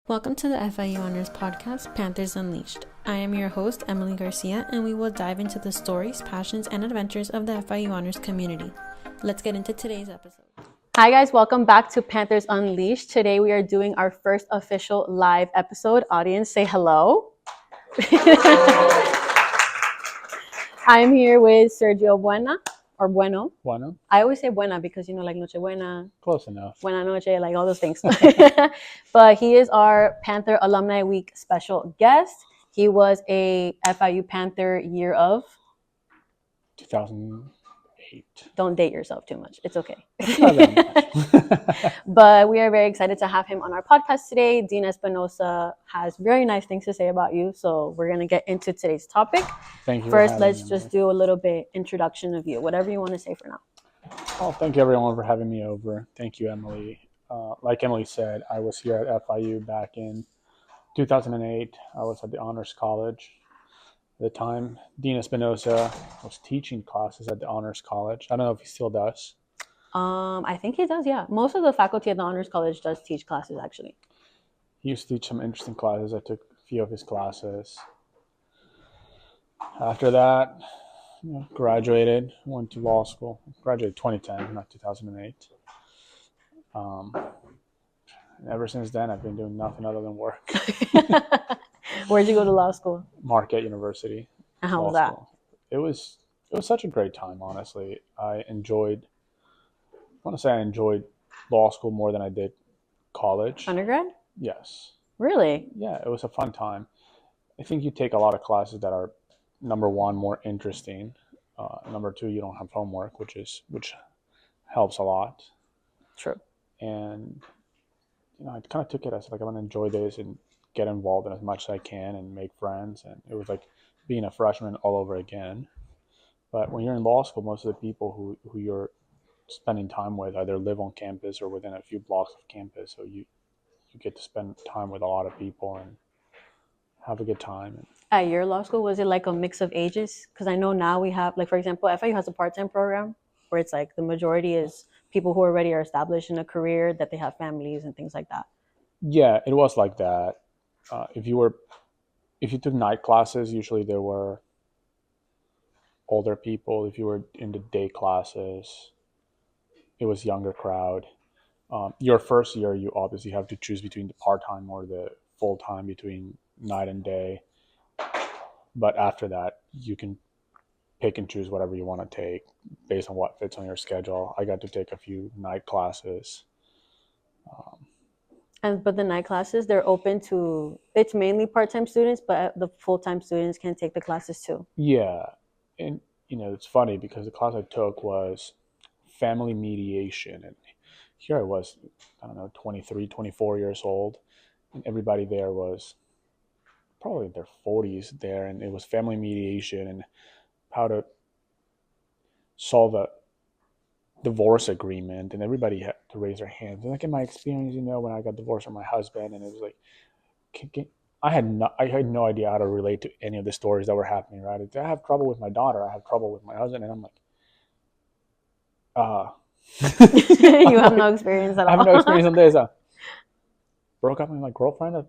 Welcome to the FIU Honors Podcast, Panthers Unleashed. I am your host, Emily Garcia, and we will dive into the stories, passions, and adventures of the FIU Honors community. Let's get into today's episode. Hi guys, welcome back to Panthers Unleashed. Today we are doing our first official live episode. Audience, say hello. I'm here with Sergio Bueno. I always say Buena because, like Noche Buena. Close enough. Buena Noche, like all those things. But he is our Panther Alumni Week special guest. He was a FIU Panther year of? 2008. Don't date yourself too much. It's okay. Not that much. But we are very excited to have him on our podcast today. Dean Espinosa has very nice things to say about you. So we're going to get into today's topic. Thank you. First, let's just do a little bit introduction of you. Whatever you want to say for now. Well, thank you everyone for having me over. Thank you, Emily. Like Emily said, I was here at FIU back in 2008. I was at the Honors College. At the time, Dean Espinosa was teaching classes at the Honors College. I don't know if he still does. I think he does, yeah. Most of the faculty at the Honors College does teach classes, actually. He used to teach some interesting classes. I took a few of his classes. After that, graduated, went to law school. Graduated 2010, not 2008. Ever since then, I've been doing nothing other than work. Where'd you go to law school? Marquette University. And how was that? It was such a great time, honestly. I enjoyed law school more than I did college. Undergrad? Yes. Really? Yeah, it was a fun time. I think you take a lot of classes that are, number one, more interesting. Number two, you don't have homework, which helps a lot. True. And I kind of took it as like I'm gonna enjoy this and get involved in as much as I can and make friends. And it was like being a freshman all over again. But when you're in law school, most of the people who you're spending time with either live on campus or within a few blocks of campus. So you get to spend time with a lot of people and have a good time. At your law school, was it like a mix of ages? Because I know now we have, like, for example, FIU has a part-time program where it's like the majority is people who already are established in a career, that they have families and things like that. Yeah, it was like that. If you took night classes, usually there were older people. If you were in the day classes, it was younger crowd. Your first year, you obviously have to choose between the part-time or the full-time, between night and day. But after that, you can pick and choose whatever you want to take based on what fits on your schedule. I got to take a few night classes. But the night classes, they're open to, it's mainly part-time students, but the full-time students can take the classes too. Yeah. And, it's funny because the class I took was family mediation. And here I was, 23, 24 years old. And everybody there was probably in their 40s there. And it was family mediation and how to solve a divorce agreement, and everybody had to raise their hands. And like in my experience, when I got divorced from my husband, and it was like, I had no idea how to relate to any of the stories that were happening. Right? I have trouble with my daughter. I have trouble with my husband, and I'm like, you have no experience at all. I have no experience on this. Broke up with my girlfriend a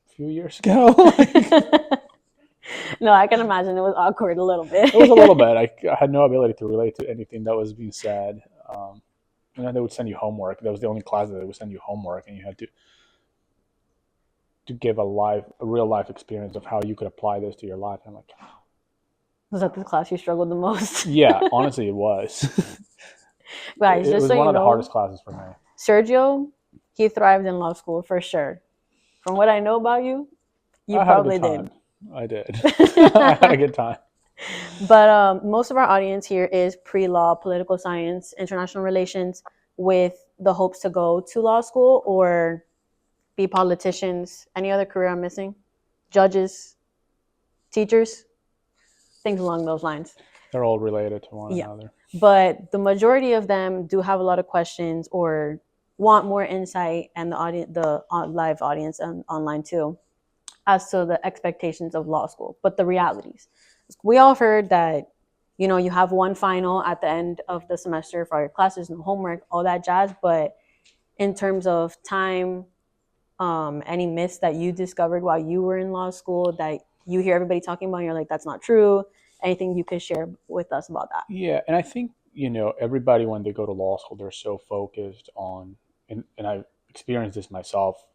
few years ago. No, I can imagine it was awkward a little bit. It was a little bit. I had no ability to relate to anything that was being said. They would send you homework. That was the only class that they would send you homework, and you had to give a real life experience of how you could apply this to your life. And I'm like, was that the class you struggled the most? Yeah, honestly, it was. Guys, it was one of the hardest classes for me. Sergio, he thrived in law school for sure. From what I know about you, you probably did. I did. I had a good time. But most of our audience here is pre-law, political science, international relations, with the hopes to go to law school or be politicians. Any other career I'm missing? Judges, teachers, things along those lines. They're all related to one another. But the majority of them do have a lot of questions or want more insight, and the live audience and online too, as to the expectations of law school, but the realities. We all heard that, you have one final at the end of the semester for your classes, no homework, all that jazz. But in terms of time, any myths that you discovered while you were in law school that you hear everybody talking about and you're like, that's not true? Anything you could share with us about that? Yeah, and I think, everybody when they go to law school, they're so focused on, and I've experienced this myself,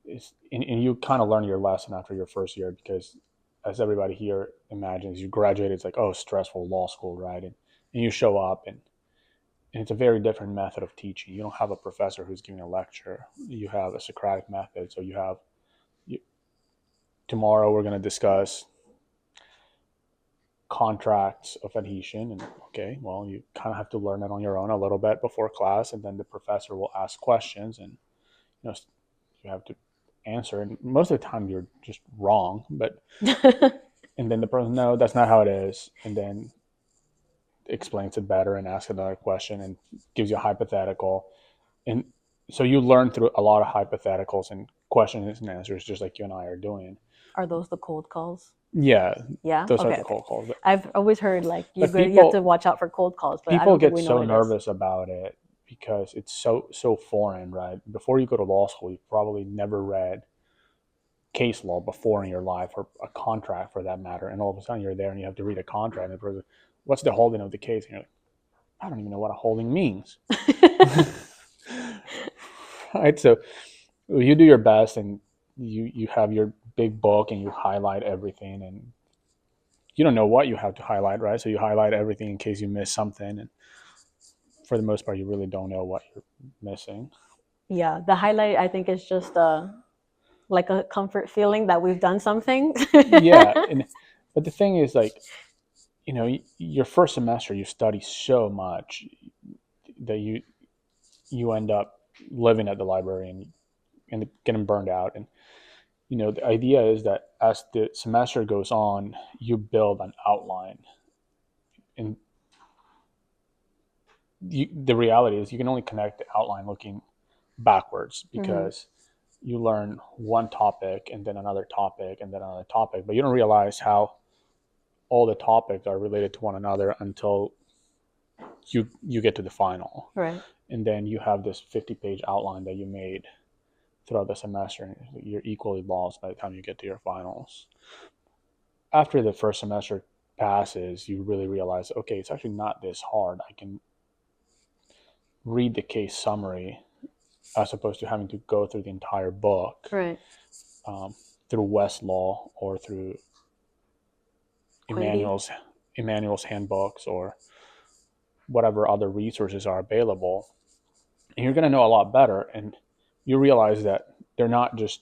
and you kind of learn your lesson after your first year because, as everybody here imagines, you graduate, it's like, oh, stressful law school, right? And you show up, and it's a very different method of teaching. You don't have a professor who's giving a lecture. You have a Socratic method. So tomorrow we're going to discuss contracts of adhesion, and okay, well, you kind of have to learn it on your own a little bit before class, and then the professor will ask questions, and you have to answer, and most of the time you're just wrong, but and then the person, no, that's not how it is, and then explains it better and asks another question and gives you a hypothetical, and so you learn through a lot of hypotheticals and questions and answers, just like you and I are doing. Are those the cold calls? Yeah, Yeah. those Okay, are the cold calls. I've always heard like you But have to watch out for cold calls, but I people don't think get we know so what it is. nervous about it because it's so foreign, right? Before you go to law school, you've probably never read case law before in your life, or a contract for that matter, and all of a sudden you're there and you have to read a contract, and the person, what's the holding of the case? And you're like, I don't even know what a holding means. Right? So you do your best, and you have your big book and you highlight everything, and you don't know what you have to highlight, right? So you highlight everything in case you miss something, and for the most part you really don't know what you're missing. Yeah, the highlight I think is just like a comfort feeling that we've done something. Yeah, but the thing is, like, your first semester you study so much that you end up living at the library and getting burned out. And the idea is that as the semester goes on, you build an outline, and the reality is you can only connect the outline looking backwards, because you learn one topic and then another topic and then another topic, but you don't realize how all the topics are related to one another until you get to the final. Right. And then you have this 50-page outline that you made throughout the semester, and you're equally lost by the time you get to your finals. After the first semester passes, you really realize, okay, it's actually not this hard. I can read the case summary as opposed to having to go through the entire book, Right. Through Westlaw or through Emmanuel's handbooks or whatever other resources are available. And you're going to know a lot better, and you realize that they're not just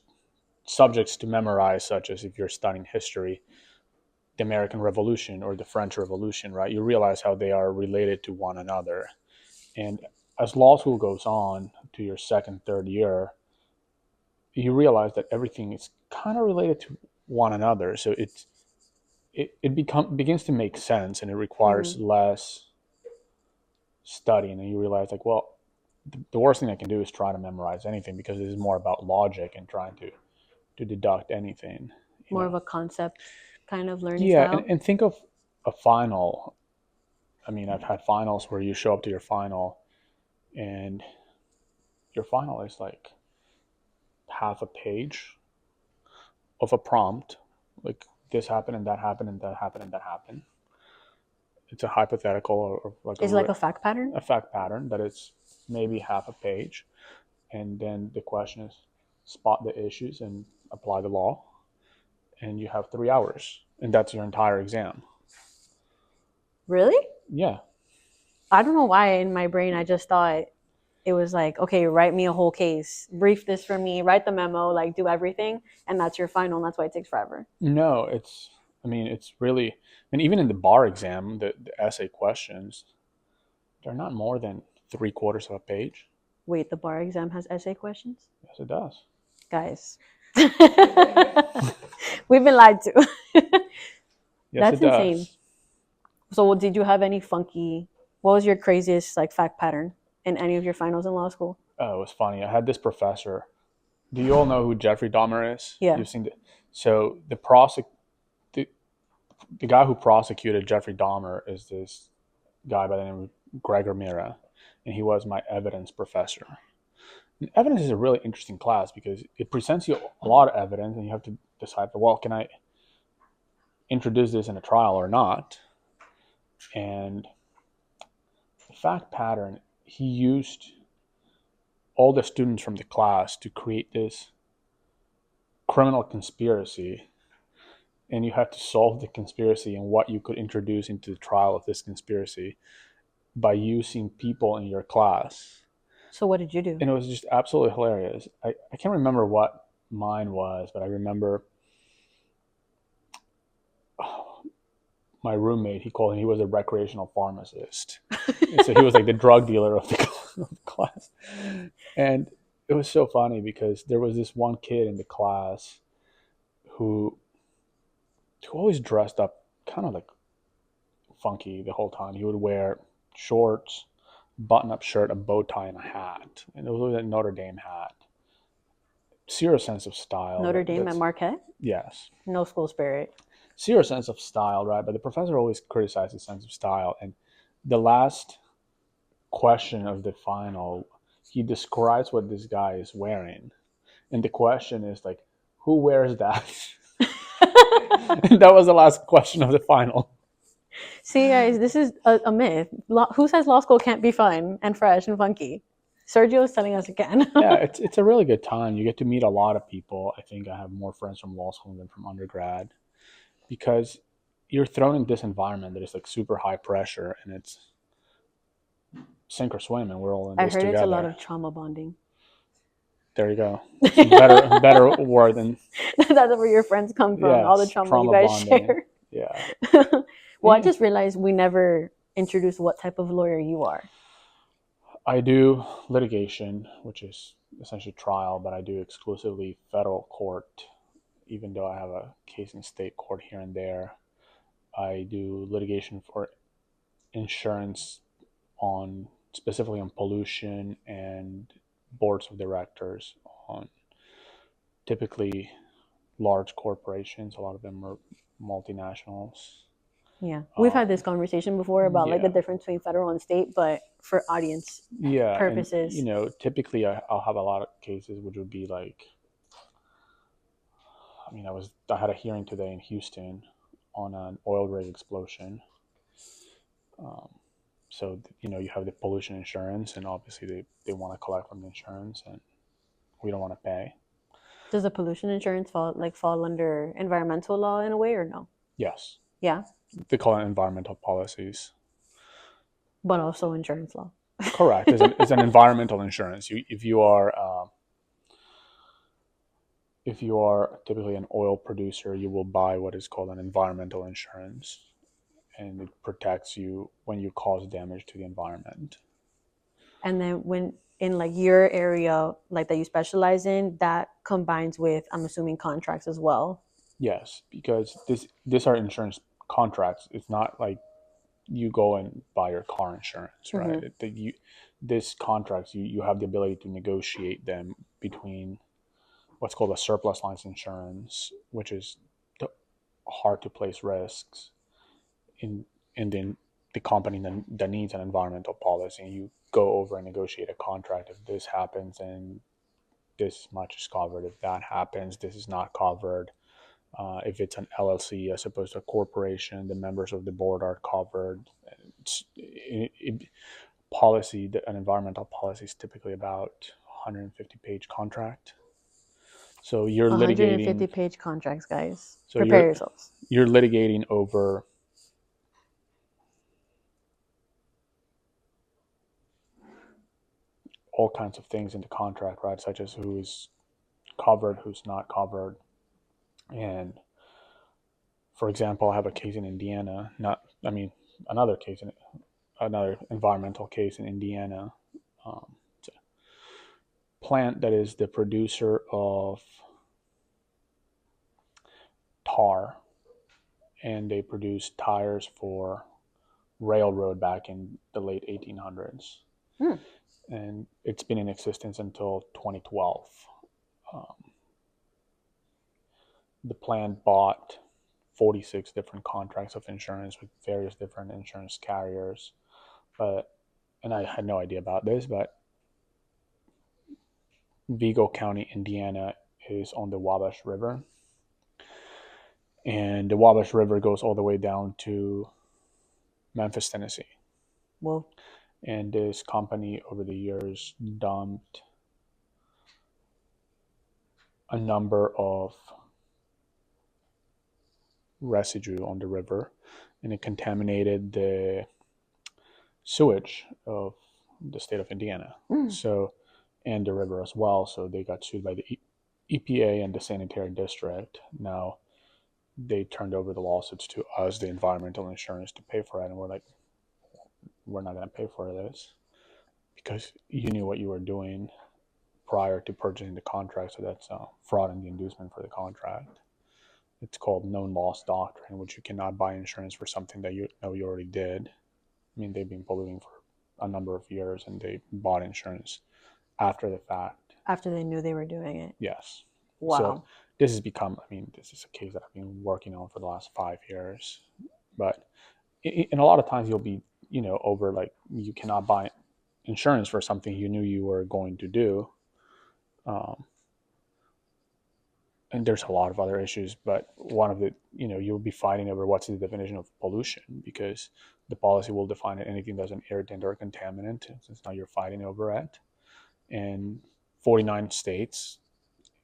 subjects to memorize, such as if you're studying history, the American Revolution or the French Revolution, right? You realize how they are related to one another. And as law school goes on to your second, third year, you realize that everything is kind of related to one another. So it begins to make sense, and it requires less studying. And you realize, like, well, the worst thing I can do is try to memorize anything, because it is more about logic and trying to deduct anything. More of a concept kind of learning Yeah, style. and think of a final. I mean, I've had finals where you show up to your final, and your final is like half a page of a prompt, like this happened and that happened and that happened and that happened. It's a hypothetical, or like Is it like a fact pattern? a fact pattern that is maybe half a page, and then the question is spot the issues and apply the law, and you have 3 hours, and that's your entire exam. Really? Yeah. I don't know why in my brain I just thought it was like, okay, write me a whole case, brief this for me, write the memo, like do everything, and that's your final, and that's why it takes forever. No, it's really, and even in the bar exam, the essay questions, they're not more than 3/4 of a page. Wait, the bar exam has essay questions? Yes, it does. Guys. We've been lied to. Yes, That's it does. insane. So did you have any funky, what was your craziest like fact pattern in any of your finals in law school? Oh, it was funny. I had this professor. Do you all know who Jeffrey Dahmer is? Yeah. You've seen it. So the guy who prosecuted Jeffrey Dahmer is this guy by the name of Gregor Mira, and he was my evidence professor. And evidence is a really interesting class because it presents you a lot of evidence, and you have to decide, well, can I introduce this in a trial or not? And the fact pattern, he used all the students from the class to create this criminal conspiracy, and you had to solve the conspiracy and what you could introduce into the trial of this conspiracy by using people in your class. So what did you do? And it was just absolutely hilarious. I can't remember what mine was, but I remember my roommate, he was a recreational pharmacist. And so he was like the drug dealer of the class. And it was so funny because there was this one kid in the class who always dressed up kind of like funky the whole time. He would wear shorts, button-up shirt, a bow tie, and a hat. And it was a Notre Dame hat. Zero sense of style. Notre Dame at Marquette? Yes. No school spirit. Zero sense of style, right? But the professor always criticized his sense of style. And the last question of the final, he describes what this guy is wearing. And the question is like, who wears that? And that was the last question of the final. See, guys, this is a myth. Who says law school can't be fun and fresh and funky? Sergio is telling us again. Yeah, it's a really good time. You get to meet a lot of people. I think I have more friends from law school than from undergrad, because you're thrown in this environment that is like super high pressure, and it's sink or swim, and we're all in this together. I heard it's a lot of trauma bonding. There you go. Better word than that's where your friends come from. Yes, all the trauma you guys bonding. Share. Yeah. Well, I just realized we never introduced what type of lawyer you are. I do litigation, which is essentially trial, but I do exclusively federal court, even though I have a case in state court here and there. I do litigation for insurance specifically on pollution, and boards of directors on typically large corporations. A lot of them are multinationals. Yeah, we've had this conversation before about like the difference between federal and state, but for audience purposes. And, typically I'll have a lot of cases which would be like, I had a hearing today in Houston on an oil rig explosion. So, you have the pollution insurance, and obviously they want to collect from the insurance, and we don't want to pay. Does the pollution insurance fall under environmental law in a way, or no? Yes. Yeah. They call it environmental policies. But also insurance law. Correct. It's an environmental insurance. If you are typically an oil producer, you will buy what is called an environmental insurance, and it protects you when you cause damage to the environment. And then when in like your area, like that you specialize in, that combines with, I'm assuming, contracts as well. Yes, because these are insurance contracts. It's not like you go and buy your car insurance, right? Mm-hmm. These contracts, you have the ability to negotiate them between what's called a surplus lines insurance, which is hard to place risks in the company that needs an environmental policy. And you go over and negotiate a contract. If this happens, and this much is covered. If that happens, this is not covered. If it's an LLC as opposed to a corporation, the members of the board are covered. An environmental policy is typically about 150-page contract. So you're 150-page contracts, guys. So prepare yourselves. You're litigating over all kinds of things in the contract, right? Such as who's covered, who's not covered. And for example, I have a case in Indiana, another environmental case in Indiana. It's a plant that is the producer of tar, and they produced tires for railroad back in the late 1800s. And it's been in existence until 2012. The plant bought 46 different contracts of insurance with various different insurance carriers. And I had no idea about this, but Vigo County, Indiana is on the Wabash River. And the Wabash River goes all the way down to Memphis, Tennessee. Whoa. And this company over the years dumped a number of residue on the river, and it contaminated the sewage of the state of Indiana. So, and the river as well. So they got sued by the EPA and the sanitary district. Now they turned over the lawsuits to us, the environmental insurance, to pay for it. And we're like, we're not going to pay for this because you knew what you were doing prior to purchasing the contract. So that's fraud and the inducement for the contract. It's called known loss doctrine, which you cannot buy insurance for something that you know you already did. I mean, they've been polluting for a number of years, and they bought insurance after the fact. After they knew they were doing it. Yes. Wow. So this has become, this is a case that I've been working on for the last 5 years. But in a lot of times you'll be, over like you cannot buy insurance for something you knew you were going to do. And there's a lot of other issues, but one of the, you'll be fighting over what's the definition of pollution, because the policy will define it anything that's an irritant or a contaminant, since now you're fighting over it. And 49 states,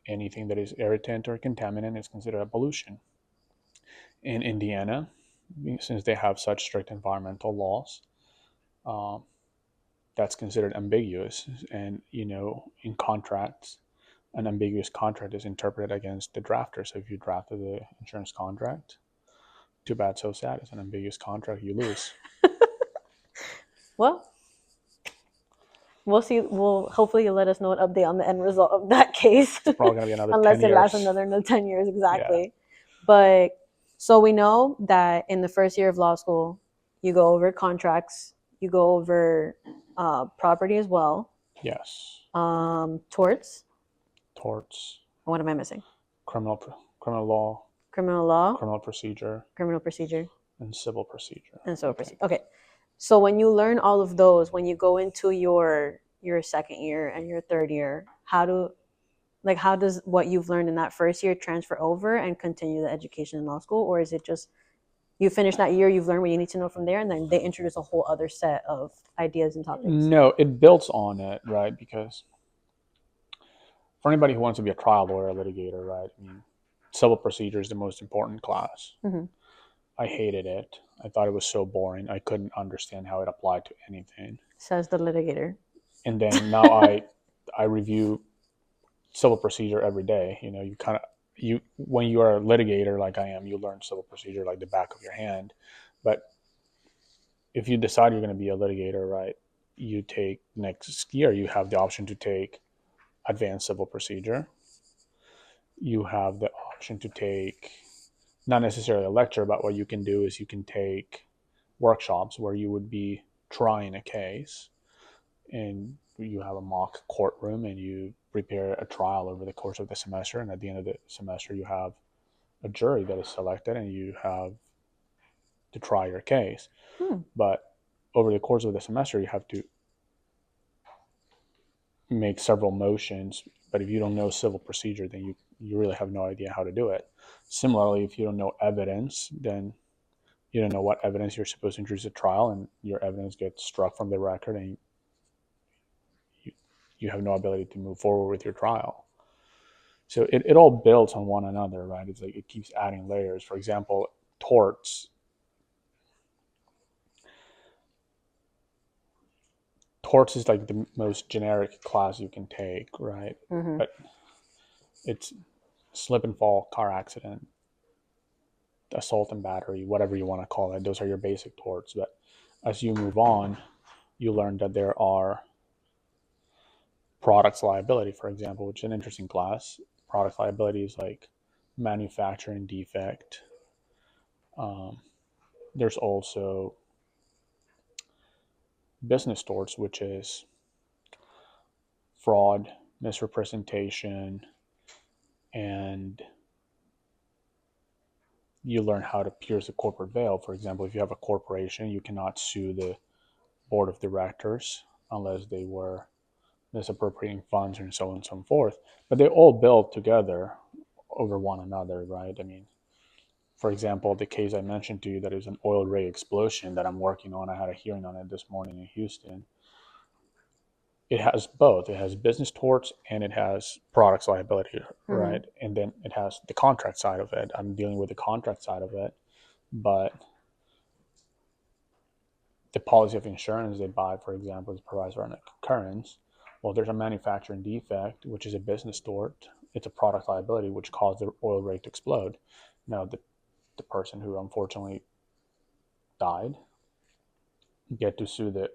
anything that is irritant or contaminant is considered a pollution. In Indiana, since they have such strict environmental laws, that's considered ambiguous. And, in contracts, an ambiguous contract is interpreted against the drafter. So if you drafted the insurance contract, too bad, so sad. It's an ambiguous contract. You lose. Well, we'll see. Hopefully you'll let us know an update on the end result of that case. It's probably going to be another unless 10 years. It lasts another 10 years, exactly. Yeah. But so we know that in the first year of law school, you go over contracts, you go over property as well. Yes. Torts. What am I missing? Criminal law. Criminal procedure. And civil procedure. Okay. So when you learn all of those, when you go into your second year and your third year, how does what you've learned in that first year transfer over and continue the education in law school? Or is it just you finish that year, you've learned what you need to know from there, and then they introduce a whole other set of ideas and topics? No, it builds on it, right? Because for anybody who wants to be a trial lawyer, a litigator, right? Civil procedure is the most important class. Mm-hmm. I hated it. I thought it was so boring. I couldn't understand how it applied to anything. Says the litigator. And then now I review civil procedure every day. When you are a litigator like I am, you learn civil procedure like the back of your hand. But if you decide you're going to be a litigator, right, you take next year, you have the option to take advanced civil procedure. You have the option to take not necessarily a lecture, but what you can do is you can take workshops where you would be trying a case, and you have a mock courtroom and you prepare a trial over the course of the semester. And at the end of the semester, you have a jury that is selected and you have to try your case. But over the course of the semester, you have to make several motions. But if you don't know civil procedure, then you really have no idea how to do it. Similarly, if you don't know evidence, then you don't know what evidence you're supposed to introduce at trial, and your evidence gets struck from the record, and you have no ability to move forward with your trial. So it all builds on one another, right? It's like it keeps adding layers. For example, torts. Torts is like the most generic class you can take, right? Mm-hmm. But it's slip and fall, car accident, assault and battery, whatever you want to call it. Those are your basic torts. But as you move on, you learn that there are products liability, for example, which is an interesting class. Product liability is like manufacturing defect. There's also business torts, which is fraud, misrepresentation, and you learn how to pierce the corporate veil. For example, if you have a corporation, you cannot sue the board of directors unless they were misappropriating funds and so on and so forth. But they all build together over one another, right? I mean, for example, the case I mentioned to you that is an oil rig explosion that I'm working on, I had a hearing on it this morning in Houston. It has both. It has business torts and it has products liability, right? Mm-hmm. And then it has the contract side of it. I'm dealing with the contract side of it, but the policy of insurance they buy, for example, is provides for an occurrence. Well, there's a manufacturing defect, which is a business tort. It's a product liability, which caused the oil rig to explode. Now, the person who unfortunately died get to sue the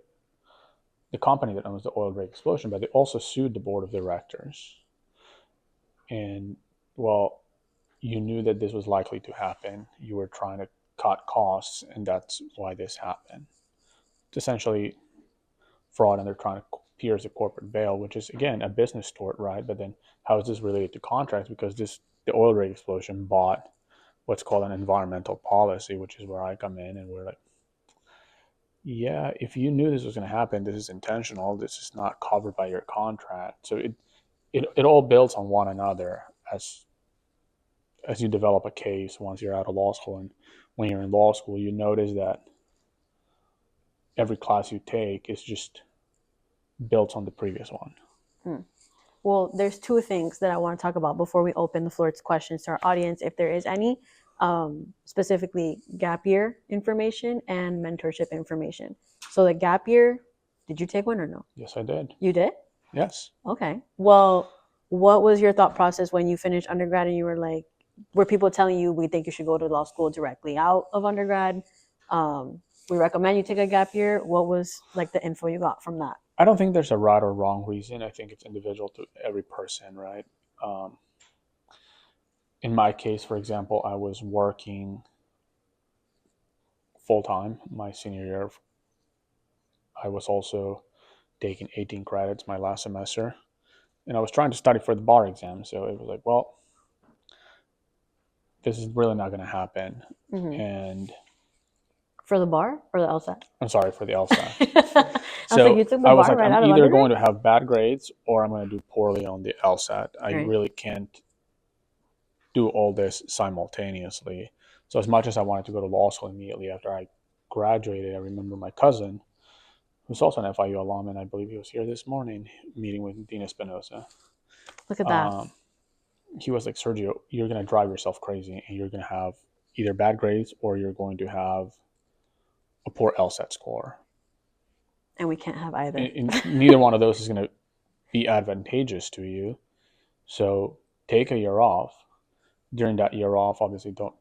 company that owns the oil rig explosion, but they also sued the board of directors. And, well, you knew that this was likely to happen. You were trying to cut costs, and that's why this happened. It's essentially fraud, and they're trying to pierce the corporate veil, which is, again, a business tort, right? But then how is this related to contracts? Because the oil rig explosion bought what's called an environmental policy, which is where I come in, and we're like, yeah, if you knew this was going to happen, this is intentional. This is not covered by your contract. So it all builds on one another as you develop a case once you're out of law school. And when you're in law school, you notice that every class you take is just built on the previous one. Well, there's two things that I want to talk about before we open the floor to questions to our audience, if there is any, specifically gap year information and mentorship information. So the gap year, did you take one or no? Yes, I did. You did? Yes. Okay. Well, what was your thought process when you finished undergrad and you were like, were people telling you, we think you should go to law school directly out of undergrad? We recommend you take a gap year. What was like the info you got from that? I don't think there's a right or wrong reason. I think it's individual to every person, right? In my case, for example, I was working full-time my senior year. I was also taking 18 credits my last semester, and I was trying to study for the bar exam. So it was like, well, this is really not going to happen. Mm-hmm. And for the bar or the LSAT? I'm sorry, for the LSAT. I was like, I'm either going to have bad grades or I'm going to do poorly on the LSAT. I really can't do all this simultaneously. So as much as I wanted to go to law school immediately after I graduated, I remember my cousin, who's also an FIU alum, and I believe he was here this morning meeting with Dean Espinosa. Look at that. He was like, Sergio, you're going to drive yourself crazy, and you're going to have either bad grades or you're going to have a poor LSAT score. And we can't have either. And neither one of those is going to be advantageous to you. So take a year off. During that year off, obviously don't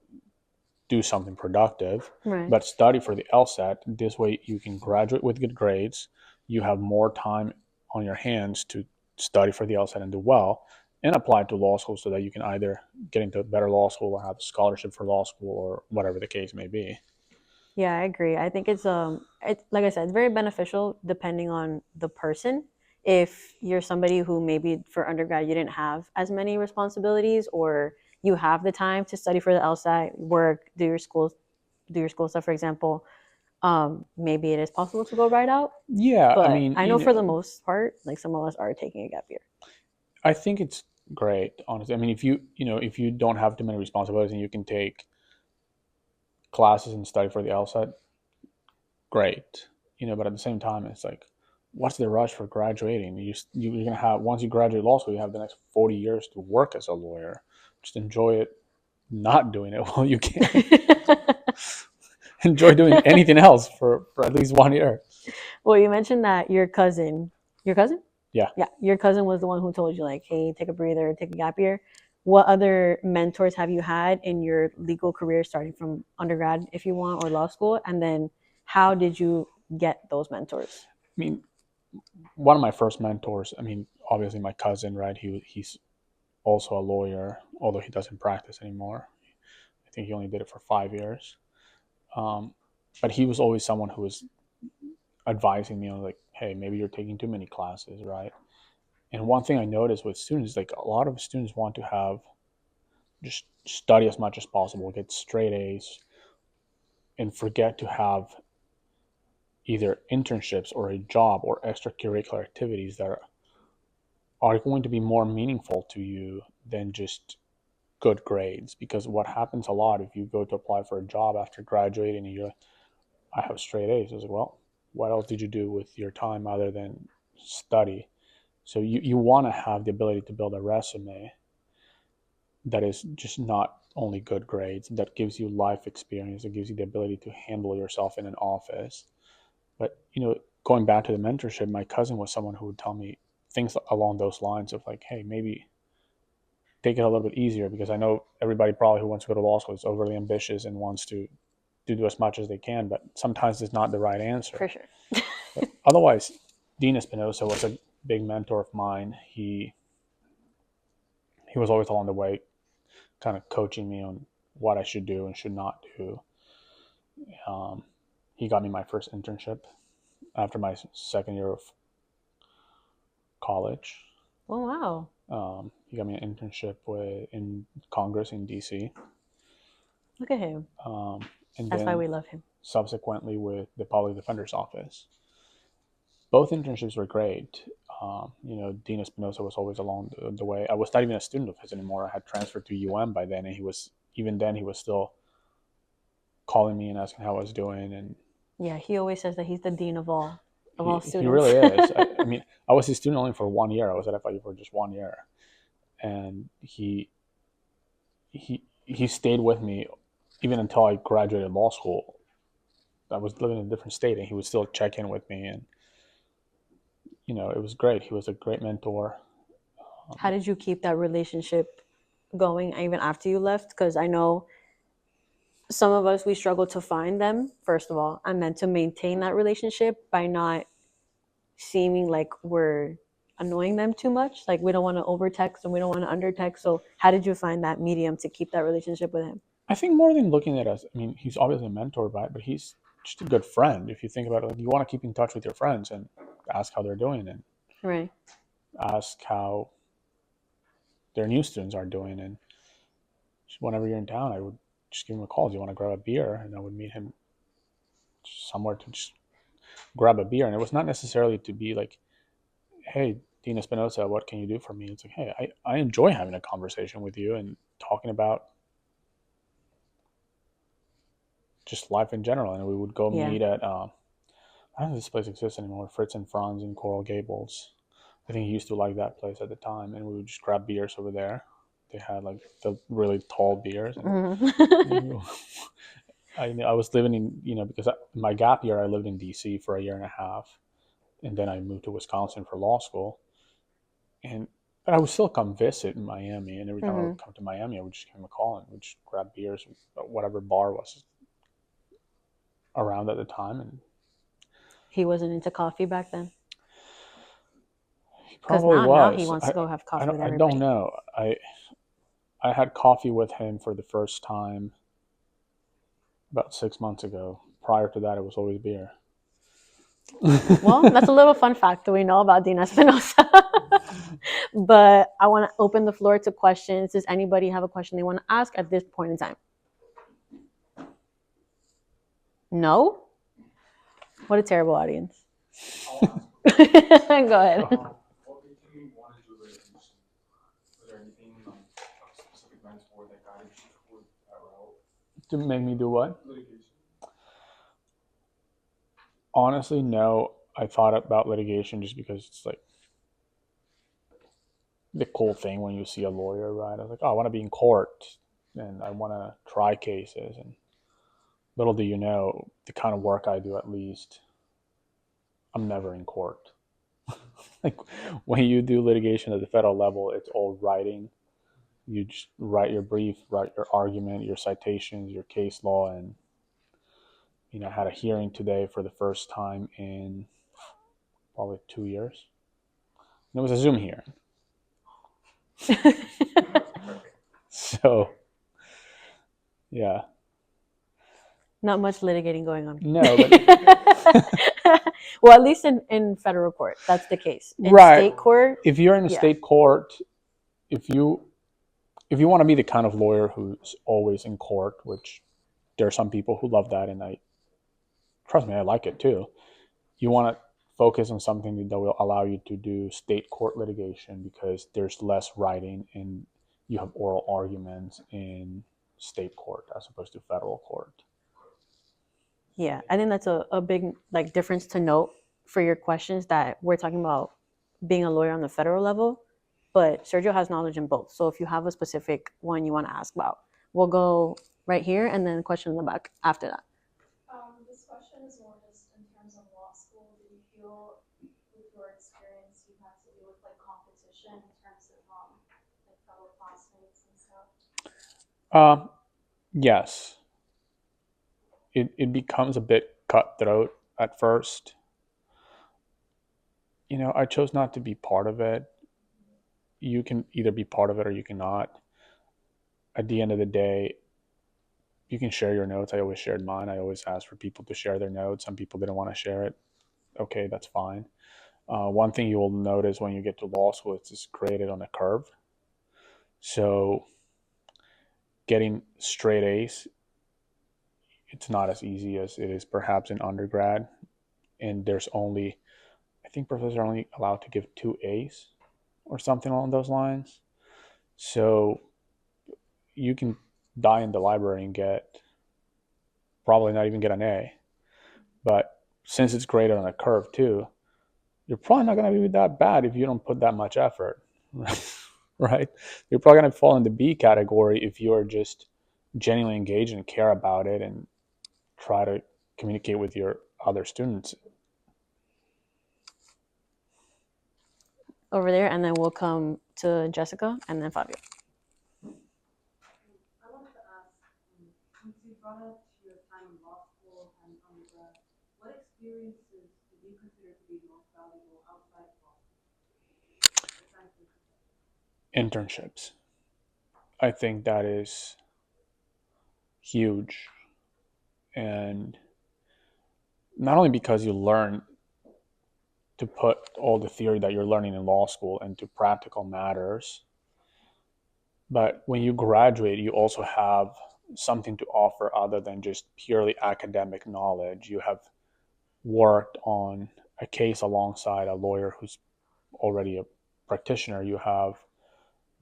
do something productive, right, but study for the LSAT. This way you can graduate with good grades. You have more time on your hands to study for the LSAT and do well, and apply to law school so that you can either get into a better law school or have a scholarship for law school or whatever the case may be. Yeah, I agree. I think it's like I said, it's very beneficial depending on the person. If you're somebody who maybe for undergrad you didn't have as many responsibilities, or you have the time to study for the LSAT, work, do your school stuff, for example, maybe it is possible to go right out. Yeah, but I know for the most part, like some of us are taking a gap year. I think it's great, honestly. I mean, if you don't have too many responsibilities and you can take classes and study for the LSAT, great. But at the same time, it's like, what's the rush for graduating? You're going to have, once you graduate law school, you have the next 40 years to work as a lawyer. Just enjoy it, not doing it while you can. Enjoy doing anything else for at least 1 year. Well, you mentioned that your cousin? Yeah, your cousin was the one who told you, like, hey, take a breather, take a gap year. What other mentors have you had in your legal career, starting from undergrad, if you want, or law school? And then how did you get those mentors? I mean, one of my first mentors, obviously my cousin, right? He's also a lawyer, although he doesn't practice anymore. I think he only did it for 5 years. But he was always someone who was advising me on, like, hey, maybe you're taking too many classes, right? And one thing I noticed with students, like, a lot of students want to have just study as much as possible, get straight A's, and forget to have either internships or a job or extracurricular activities that are going to be more meaningful to you than just good grades. Because what happens a lot, if you go to apply for a job after graduating and you're like, I have straight A's, I was like, well, what else did you do with your time other than study? So you want to have the ability to build a resume that is just not only good grades, that gives you life experience, that gives you the ability to handle yourself in an office. But, going back to the mentorship, my cousin was someone who would tell me things along those lines of like, hey, maybe take it a little bit easier, because I know everybody probably who wants to go to law school is overly ambitious and wants to do as much as they can, but sometimes it's not the right answer. For sure. But otherwise, Dean Espinosa was a big mentor of mine. He was always along the way kind of coaching me on what I should do and should not do. He got me my first internship after my second year of college. Oh, wow. He got me an internship in Congress in DC. Look at him. And that's why we love him. Subsequently with the Public Defender's Office. Both internships were great. Dean Espinosa was always along the way. I was not even a student of his anymore. I had transferred to UM by then, and he was still calling me and asking how I was doing. And yeah, he always says that he's the dean of all students. He really is. I was his student only for 1 year. I was at FIU for just 1 year, and he stayed with me even until I graduated law school. I was living in a different state, and he would still check in with me, and it was great. He was a great mentor. How did you keep that relationship going even after you left? Because I know some of us, we struggle to find them, first of all, and then to maintain that relationship by not seeming like we're annoying them too much. Like, we don't want to over text and we don't want to under text. So how did you find that medium to keep that relationship with him? I think more than looking at us, he's obviously a mentor, but he's just a good friend. If you think about it, like, you want to keep in touch with your friends and ask how they're doing, and right, ask how their new students are doing. And whenever you're in town, I would just give him a call. Do you want to grab a beer? And I would meet him somewhere to just grab a beer. And it was not necessarily to be like, hey, Dean Espinosa, what can you do for me? It's like, hey, I enjoy having a conversation with you and talking about just life in general. And we would go meet at, I don't know if this place exists anymore, Fritz and Franz in Coral Gables. I think he used to like that place at the time. And we would just grab beers over there. They had like the really tall beers. And, I was living in, because my gap year, I lived in DC for 1.5 years. And then I moved to Wisconsin for law school. But I would still come visit in Miami. And every time I would come to Miami, I would just give him a call and we'd just grab beers at whatever bar was around at the time. And he wasn't into coffee back then? He probably was. Now he wants to go have coffee with everybody. I don't know. I had coffee with him for the first time about 6 months ago. Prior to that, it was always beer. Well, that's a little fun fact that we know about Dean Espinosa. But I want to open the floor to questions. Does anybody have a question they want to ask at this point in time? No? What a terrible audience. Go ahead. What made you want to do litigation? Was there anything like a specific mentor that guided you toward that route? To make me do what? Litigation. Honestly, no. I thought about litigation just because it's like the cool thing when you see a lawyer, right? I was like, oh, I want to be in court and I want to try cases. And little do you know, the kind of work I do, at least, I'm never in court. Like, when you do litigation at the federal level, it's all writing. You just write your brief, write your argument, your citations, your case law. And I had a hearing today for the first time in probably 2 years. And it was a Zoom hearing. So, yeah. Not much litigating going on. No. But well, at least in federal court, that's the case. In right. State court, if you're in a state court, if you want to be the kind of lawyer who's always in court, which there are some people who love that, and trust me, I like it too. You want to focus on something that will allow you to do state court litigation, because there's less writing and you have oral arguments in state court as opposed to federal court. Yeah, I think that's a big like difference to note for your questions, that we're talking about being a lawyer on the federal level, but Sergio has knowledge in both. So if you have a specific one you want to ask about, we'll go right here and then a question in the back after that. This question is more just in terms of law school. Do you feel, with your experience, you had to deal with like competition in terms of like fellow classmates and stuff? Yes. It becomes a bit cutthroat at first. I chose not to be part of it. You can either be part of it or you cannot. At the end of the day, you can share your notes. I always shared mine. I always asked for people to share their notes. Some people didn't want to share it. Okay, that's fine. One thing you will notice when you get to law school, it's just graded on a curve. So getting straight A's, it's not as easy as it is perhaps in undergrad. And there's only, I think professors are only allowed to give 2 A's or something along those lines. So you can die in the library and probably not even get an A. But since it's graded on a curve too, you're probably not going to be that bad if you don't put that much effort, right? You're probably going to fall in the B category if you're just genuinely engaged and care about it and try to communicate with your other students. Over there, and then we'll come to Jessica and then Fabio. I wanted to ask, since you brought up your time in law school and undergrad, what experiences do you consider to be most valuable outside of law school? Internships. I think that is huge. And not only because you learn to put all the theory that you're learning in law school into practical matters, but when you graduate, you also have something to offer other than just purely academic knowledge. You have worked on a case alongside a lawyer who's already a practitioner. You have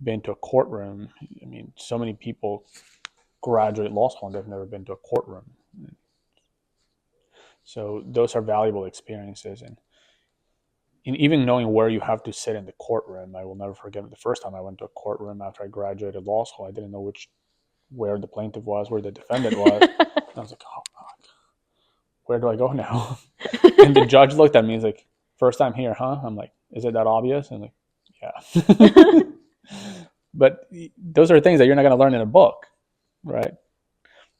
been to a courtroom. I mean, so many people graduate law school and they've never been to a courtroom. So those are valuable experiences. And even knowing where you have to sit in the courtroom, I will never forget the first time I went to a courtroom after I graduated law school. I didn't know where the plaintiff was, where the defendant was. I was like, oh, God, where do I go now? And the judge looked at me and was like, first time here, huh? I'm like, is it that obvious? And I'm like, yeah. But those are things that you're not going to learn in a book, right?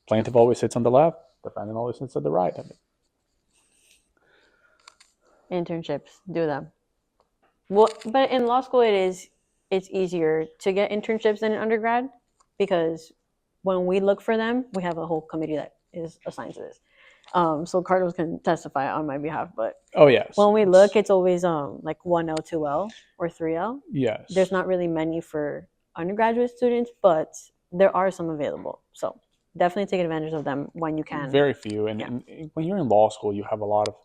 Plaintiff always sits on the left, defendant always sits on the right. Internships, do them. Well, but in law school, it's easier to get internships than in undergrad, because when we look for them, we have a whole committee that is assigned to this. So Carlos can testify on my behalf, but oh yes, when we look, it's always like 1L, 2L, or 3L. Yes, there's not really many for undergraduate students, but there are some available. So definitely take advantage of them when you can. Very few, and when you're in law school, you have a lot of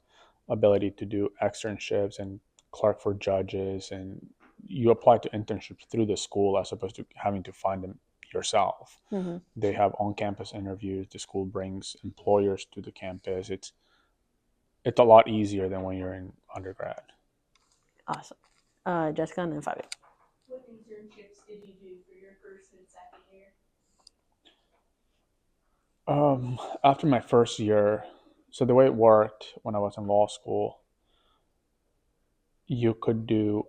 ability to do externships and clerk for judges, and you apply to internships through the school as opposed to having to find them yourself. Mm-hmm. They have on-campus interviews. The school brings employers to the campus. It's a lot easier than when you're in undergrad. Awesome. Jessica and then Fabio. What internships did you do for your first and second year? After my first year, so the way it worked when I was in law school, you could do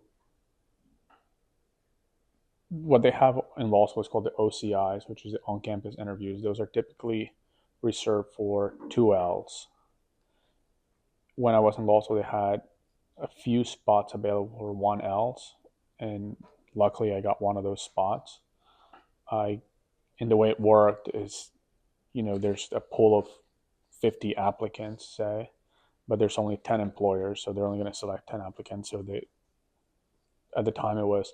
what they have in law school is called the OCIs, which is the on-campus interviews. Those are typically reserved for 2Ls. When I was in law school, they had a few spots available for 1Ls, and luckily I got one of those spots. And the way it worked is, there's a pool of 50 applicants, say, but there's only 10 employers, so they're only going to select 10 applicants. So at the time, it was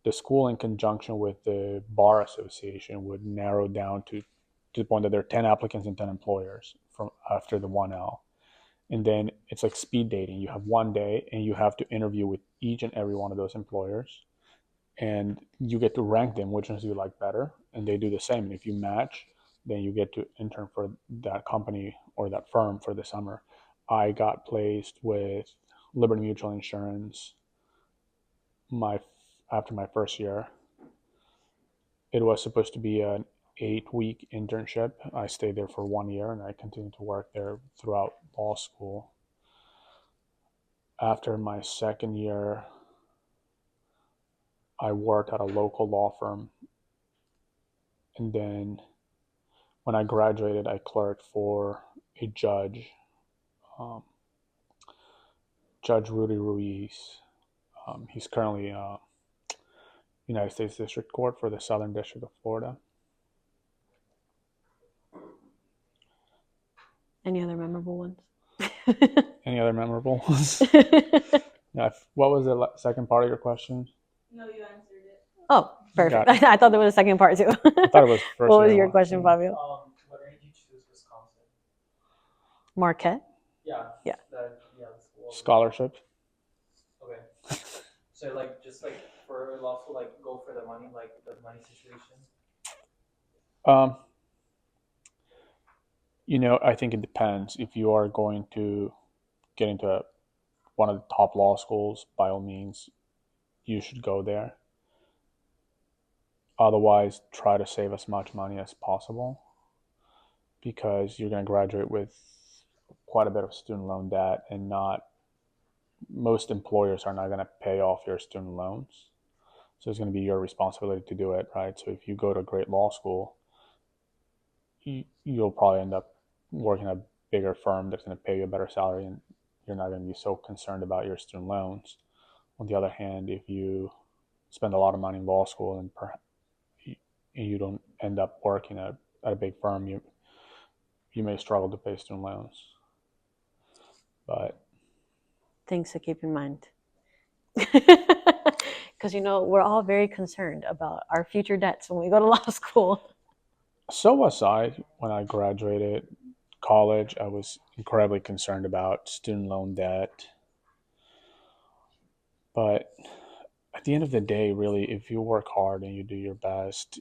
the school in conjunction with the bar association would narrow down to the point that there are 10 applicants and 10 employers from after the 1L. And then it's like speed dating. You have one day and you have to interview with each and every one of those employers. And you get to rank them, which ones you like better. And they do the same. And if you match, then you get to intern for that company or that firm for the summer. I got placed with Liberty Mutual Insurance after my first year. It was supposed to be an 8-week internship. I stayed there for 1 year and I continued to work there throughout law school. After my second year, I worked at a local law firm. And then when I graduated, I clerked for a judge, Judge Rudy Ruiz. He's currently United States District Court for the Southern District of Florida. Any other memorable ones? Any other memorable ones? What was the second part of your question? No, you answered it. Oh, perfect. I thought there was a second part too. I thought it was first. What was your question, Fabio? What made you choose Wisconsin? Marquette? Yeah. Yeah. The school. Scholarship. Okay. So just for law school, go for the money, the money situation. I think it depends. If you are going to get into one of the top law schools, by all means, you should go there. Otherwise, try to save as much money as possible because you're going to graduate with quite a bit of student loan debt, and most employers are not going to pay off your student loans. So it's going to be your responsibility to do it, right? So if you go to a great law school, you'll probably end up working at a bigger firm that's going to pay you a better salary, and you're not going to be so concerned about your student loans. On the other hand, if you spend a lot of money in law school and you don't end up working at a big firm, you may struggle to pay student loans. But things to keep in mind. Because, we're all very concerned about our future debts when we go to law school. So was I when I graduated college. I was incredibly concerned about student loan debt. But at the end of the day, really, if you work hard and you do your best,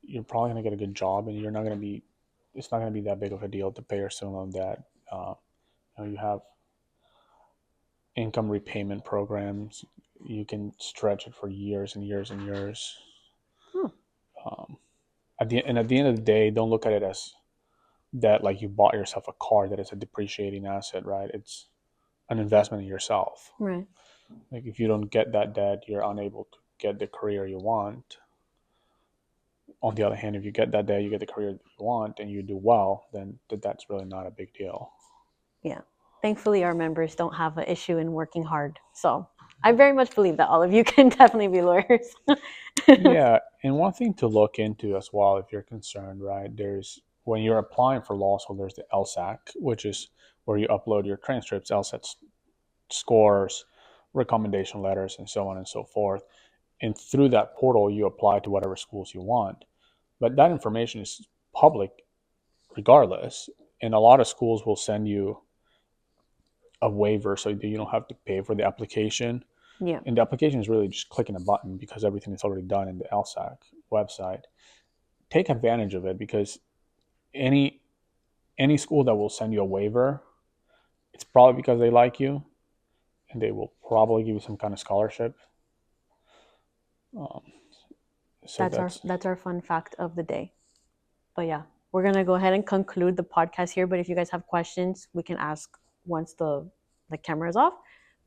you're probably going to get a good job, and it's not going to be that big of a deal to pay your student loan debt. You have income repayment programs. You can stretch it for years and years and years. At the end of the day, don't look at it as that like you bought yourself a car that is a depreciating asset, right? It's an investment in yourself. Right. Like if you don't get that debt, you're unable to get the career you want. On the other hand, if you get that debt, you get the career that you want, and you do well, then that's really not a big deal. Yeah. Thankfully, our members don't have an issue in working hard. So I very much believe that all of you can definitely be lawyers. Yeah. And one thing to look into as well, if you're concerned, right, when you're applying for law school, there's the LSAC, which is where you upload your transcripts, LSAT scores, recommendation letters, and so on and so forth. And through that portal, you apply to whatever schools you want. But that information is public regardless. And a lot of schools will send you a waiver so that you don't have to pay for the application. Yeah. And the application is really just clicking a button because everything is already done in the LSAC website. Take advantage of it, because any school that will send you a waiver, it's probably because they like you, and they will probably give you some kind of scholarship. So that's our fun fact of the day. But yeah, we're gonna go ahead and conclude the podcast here. But if you guys have questions, we can ask once the camera is off.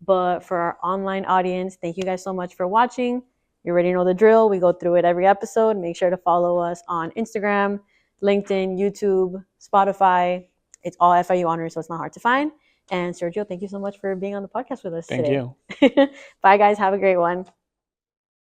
But for our online audience, thank you guys so much for watching. You already know the drill. We go through it every episode. Make sure to follow us on Instagram, LinkedIn, YouTube, Spotify. It's all FIU honors, so it's not hard to find. And Sergio, thank you so much for being on the podcast with us today. Thank you. Bye, guys. Have a great one.